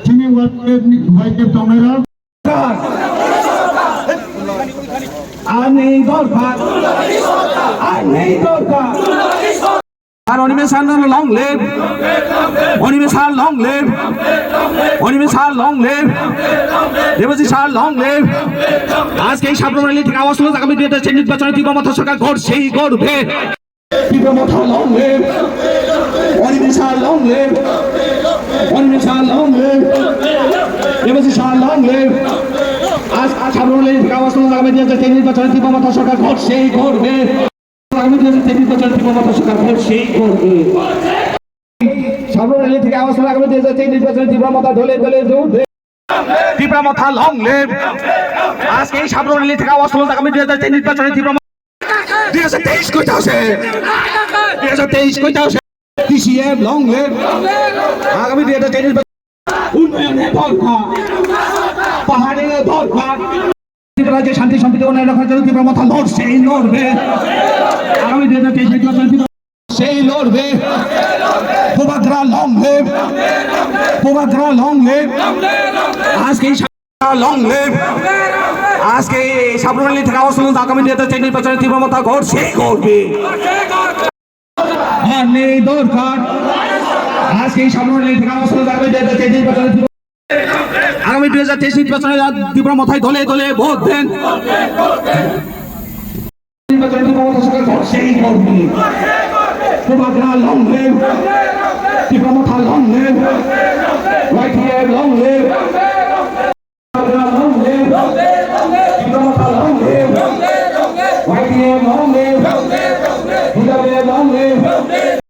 চিনি ভাইকে টমেরা আর নেই দরকার, আর নেই দরকার। আর অনিমেষার লং লিভ, অনিমেষার লং লিভ, অনিমেষার long live, Debjit sir long live. আজকে এই সাবরুম র্যালি থেকে আওয়াজ তুলে আগামী 2024 নির্বাচনে তীব্রমাত্রা সরকার ঘটছেই ঘটবে। তীব্রমাত্রা লং লিভ, অনিমেষার লং লিভ, অনিমেষার long live, Debjit sir long live. আজ সাবরুম র্যালি থেকে আওয়াজ তুলে আগামী 2024 নির্বাচনে তীব্রমাত্রা সরকার ঘটছেই ঘটবে। আগামী 2023 নির্বাচনে তীব্রমাত্রা সরকার ঘটছেই ঘটবে। সাবরুম র্যালি থেকে আওয়াজ তুলে আগামী 2023 নির্বাচনে তীব্রমাত্রা দলে দলে যুদ্ধে। তীব্রমাত্রা লং লিভ। আজকে এই সাবরুম র্যালি থেকে আওয়াজ তুলে আগামী 2023 নির্বাচনে তীব্রমাত্রা 2023 কইতে আছে, 2023 কইতে আছে। TCM long live. আগামী 2023 নির্বাচন উন্নয়নের দরকার, পাহাড়ের দরকার। রাজ্যে শান্তি সম্প্রীতি উন্নয়ন রাখার জন্য তীব্রমাত্রা লড়ছেই লড়বে। আগামী 2023 নির্বাচনে সেই লড়বে। Prabhakara long leave, Prabhakara long live. আজকে লং লিভ। আজকে সাবরুম র্যালি থেকে আওয়াজ তুলে আগামী 2023 নির্বাচনে তীব্রমাত্রা ঘটছেই ঘটবে। আর নেই দরকার। আজকে সাবরুম র্যালি থেকে আওয়াজ তুলে আগামী 2023 নির্বাচনে আগামী 2023 নির্বাচনে তীব্রমাত্রায় দলে দলে ভোট দেন। নির্বাচনে তীব্রমাত্রা সরকার ঘটছেই ঘটবে। প্রভাকরা লং লিভ, তীব্রমাত্রা long live, YTF long leave.